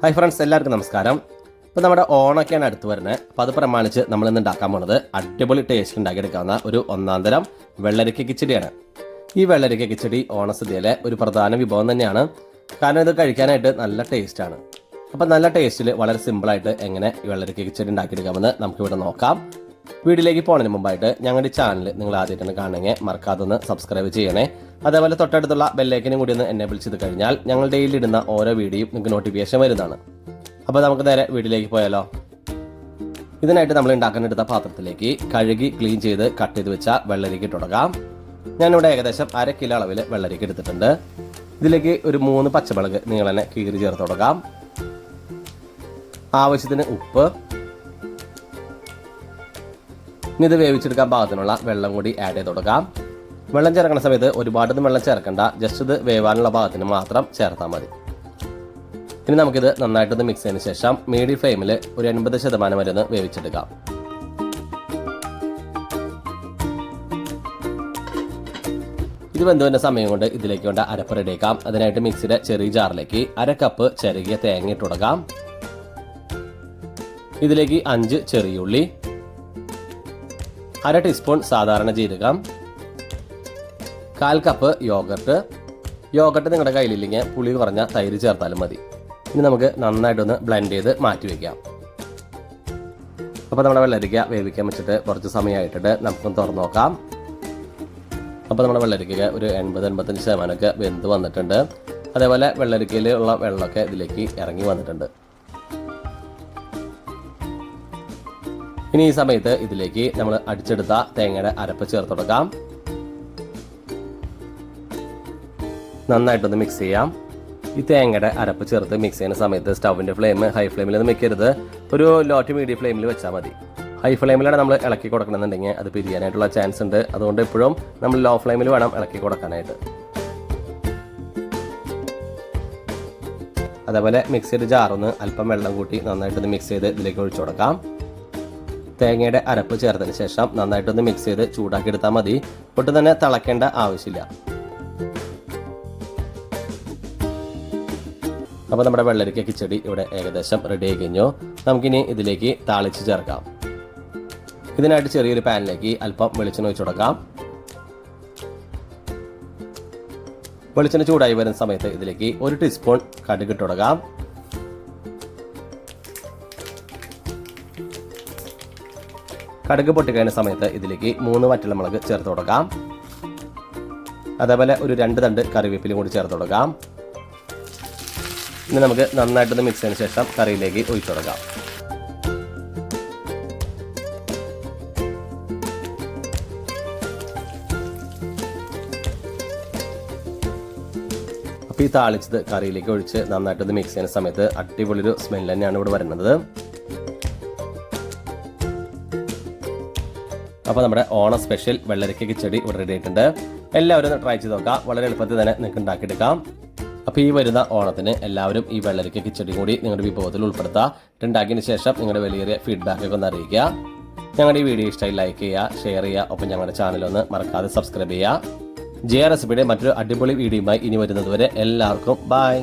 Hi friends, എല്ലാവർക്കും നമസ്കാരം. ഇപ്പോൾ നമ്മുടെ ഓണൊക്കെയാണ് അടുത്ത് വരുന്നത്. അപ്പോൾ അത് പ്രമാണിച്ച് നമ്മളിന്ന് ഉണ്ടാക്കാൻ പോകുന്നത് അടിപൊളി ടേസ്റ്റ് ഉണ്ടാക്കിയെടുക്കാവുന്ന ഒരു ഒന്നാന്തരം വെള്ളരിക്ക കിച്ചടിയാണ്. ഈ വെള്ളരിക്ക കിച്ചടി ഓണസദ്യയിലെ ഒരു പ്രധാന വിഭവം തന്നെയാണ്. കാരണം ഇത് കഴിക്കാനായിട്ട് നല്ല ടേസ്റ്റാണ്. അപ്പോൾ നല്ല ടേസ്റ്റിൽ വളരെ സിമ്പിളായിട്ട് എങ്ങനെ ഈ വെള്ളരിക്ക കിച്ചടി ഉണ്ടാക്കിയെടുക്കാമെന്ന് നമുക്കിവിടെ നോക്കാം. വീഡിയോയിലേക്ക് പോകുന്നതിന് മുമ്പായിട്ട് ഞങ്ങളുടെ ചാനൽ നിങ്ങൾ ആദ്യമായിട്ടാണ് കാണണമെങ്കിൽ മറക്കാതെ ഒന്ന് സബ്സ്ക്രൈബ് ചെയ്യണേ. അതേപോലെ തൊട്ടടുത്തുള്ള ബെല്ലൈക്കനും കൂടി ഒന്ന് എനേബിൾ ചെയ്ത് കഴിഞ്ഞാൽ ഞങ്ങൾ ഡെയിലി ഇടുന്ന ഓരോ വീഡിയോയും നിങ്ങൾക്ക് നോട്ടിഫിക്കേഷൻ വരുന്നതാണ്. അപ്പോൾ നമുക്ക് നേരെ വീഡിയോയിലേക്ക് പോയാലോ. ഇതിനായിട്ട് നമ്മൾ ഉണ്ടാക്കാനെടുത്ത പാത്രത്തിലേക്ക് കഴുകി ക്ലീൻ ചെയ്ത് കട്ട് ചെയ്ത് വെച്ച വെള്ളരിക്ക ഇട്ട് കൊടുക്കാം. ഞാനിവിടെ ഏകദേശം 1/2 കിലോ അളവിൽ വെള്ളരിക്ക എടുത്തിട്ടുണ്ട്. ഇതിലേക്ക് ഒരു 3 പച്ചമുളക് നിങ്ങൾ തന്നെ കീറി ചേർത്ത് കൊടുക്കാം. ആവശ്യത്തിന് ഉപ്പ്. ഇനി ഇത് വേവിച്ചെടുക്കാൻ പാകത്തിനുള്ള വെള്ളം കൂടി ആഡ് ചെയ്ത് കൊടുക്കാം. വെള്ളം ചേർക്കുന്ന സമയത്ത് ഒരുപാടൊന്നും വെള്ളം ചേർക്കണ്ട, ജസ്റ്റ് ഇത് വേവാനുള്ള ഭാഗത്തിന് മാത്രം ചേർത്താൽ മതി. ഇനി നമുക്കിത് നന്നായിട്ടൊന്ന് മിക്സ് ചെയ്തതിന് ശേഷം മീഡിയം ഫ്ലെയിമിൽ ഒരു 80% വരെ ഒന്ന് വേവിച്ചെടുക്കാം. ഇത് വെന്തുവന്ന സമയം കൊണ്ട് ഇതിലേക്ക് വേണ്ട അരപ്പ് റെഡിയാക്കാം. അതിനായിട്ട് മിക്സിയുടെ ചെറിയ ജാറിലേക്ക് 1/2 കപ്പ് ചെറിയ തേങ്ങ ഇട്ട് കൊടുക്കാം. ഇതിലേക്ക് 5 ചെറിയുള്ളി, 1/2 ടീസ്പൂൺ സാധാരണ ജീരകം, 1/4 കപ്പ് യോഗർട്ട് നിങ്ങളുടെ കയ്യിലില്ലെങ്കിൽ പുളി കുറഞ്ഞ തൈര് ചേർത്താലും മതി. ഇനി നമുക്ക് നന്നായിട്ടൊന്ന് ബ്ലെൻഡ് ചെയ്ത് മാറ്റി വയ്ക്കാം. അപ്പോൾ നമ്മുടെ വെള്ളരിക്ക വേവിക്കാൻ വെച്ചിട്ട് കുറച്ച് സമയമായിട്ടിട്ട് നമുക്കൊന്ന് തുറന്നു നോക്കാം. അപ്പോൾ നമ്മുടെ വെള്ളരിക്ക ഒരു 80-85% വെന്ത് വന്നിട്ടുണ്ട്. അതേപോലെ വെള്ളരിക്കയിലുള്ള വെള്ളമൊക്കെ ഇതിലേക്ക് ഇറങ്ങി വന്നിട്ടുണ്ട്. ഇനി ഈ സമയത്ത് ഇതിലേക്ക് നമ്മൾ അടിച്ചെടുത്ത തേങ്ങയുടെ അരപ്പ് ചേർത്ത് കൊടുക്കാം. നന്നായിട്ടൊന്ന് മിക്സ് ചെയ്യാം. ഈ തേങ്ങയുടെ അരപ്പ് ചേർത്ത് മിക്സ് ചെയ്യുന്ന സമയത്ത് സ്റ്റൗവിൻ്റെ ഫ്ലെയിം ഹൈ ഫ്ലെയിമിലൊന്നും വെക്കരുത്, ഒരു ലോ ടു മീഡിയം ഫ്ലെയിമിൽ വെച്ചാൽ മതി. ഹൈ ഫ്ലെയിമിലാണ് നമ്മൾ ഇളക്കി കൊടുക്കണമെന്നുണ്ടെങ്കിൽ അത് പിരിയാനായിട്ടുള്ള ചാൻസ് ഉണ്ട്. അതുകൊണ്ട് എപ്പോഴും നമ്മൾ ലോ ഫ്ലെയിമിൽ വേണം ഇളക്കി കൊടുക്കാനായിട്ട്. അതേപോലെ മിക്സിയുടെ ജാറൊന്ന് അല്പം വെള്ളം കൂട്ടി നന്നായിട്ടൊന്ന് മിക്സ് ചെയ്ത് ഇതിലേക്ക് ഒഴിച്ചു കൊടുക്കാം. തേങ്ങയുടെ അരപ്പ് ചേർത്തതിന് ശേഷം നന്നായിട്ടൊന്ന് മിക്സ് ചെയ്ത് ചൂടാക്കി എടുത്താൽ മതി. ഒട്ടും തന്നെ തിളക്കേണ്ട ആവശ്യമില്ല. അപ്പോൾ നമ്മുടെ വെള്ളരിക്ക കിച്ചടി ഇവിടെ ഏകദേശം റെഡി ആയി കഴിഞ്ഞു. നമുക്കിനി ഇതിലേക്ക് താളിച്ച് ചേർക്കാം. ഇതിനായിട്ട് ചെറിയൊരു പാനിലേക്ക് അല്പം വെളിച്ചെണ്ണ ഒഴിച്ചു കൊടുക്കാം. വെളിച്ചെണ്ണ ചൂടായി വരുന്ന സമയത്ത് ഇതിലേക്ക് 1 ടീസ്പൂൺ കടുക് ഇട്ട് കൊടുക്കാം. കടുക് പൊട്ടിക്കഴിഞ്ഞ സമയത്ത് ഇതിലേക്ക് 3 വറ്റൽമുളക് ചേർത്ത് കൊടുക്കാം. അതേപോലെ ഒരു 2 തണ്ട് കറിവേപ്പിലും കൂടി ചേർത്ത് കൊടുക്കാം. ഇനി നമുക്ക് നന്നായിട്ടൊന്ന് മിക്സ് ചെയ്തതിന് ശേഷം കറിയിലേക്ക് ഒഴിച്ചു കൊടുക്കാം. അപ്പോൾ ഈ താളിച്ചത് കറിയിലേക്ക് ഒഴിച്ച് നന്നായിട്ടൊന്ന് മിക്സ് ചെയ്യുന്ന സമയത്ത് അടിപൊളിയൊരു സ്മെൽ തന്നെയാണ് ഇവിടെ വരുന്നത്. അപ്പോൾ നമ്മുടെ ഓണ സ്പെഷ്യൽ വെള്ളരിക്ക കിച്ചടി ഇവിടെ റെഡി ആയിട്ടുണ്ട്. എല്ലാവരും ഒന്ന് ട്രൈ ചെയ്ത് നോക്കാം. വളരെ എളുപ്പത്തിൽ തന്നെ നിങ്ങൾക്ക് ഉണ്ടാക്കിയെടുക്കാം. അപ്പോൾ ഈ വരുന്ന ഓണത്തിന് എല്ലാവരും ഈ വെള്ളരിക്ക കിച്ചടി കൂടി നിങ്ങളുടെ വിഭവത്തിൽ ഉൾപ്പെടുത്തുക. ഉണ്ടാക്കിയതിന് ശേഷം നിങ്ങളുടെ വലിയ ഫീഡ്ബാക്കൊക്കെ ഒന്ന് അറിയിക്കുക. ഞങ്ങളുടെ ഈ വീഡിയോ ഇഷ്ടമായി ലൈക്ക് ചെയ്യുക, ഷെയർ ചെയ്യുക. ഒപ്പം ഞങ്ങളുടെ ചാനലൊന്ന് മറക്കാതെ സബ്സ്ക്രൈബ് ചെയ്യുക. ജെ റെസിപ്പിയുടെ മറ്റൊരു അടിപൊളി വീഡിയോയുമായി ഇനി വരുന്നത് വരെ എല്ലാവർക്കും ബൈ.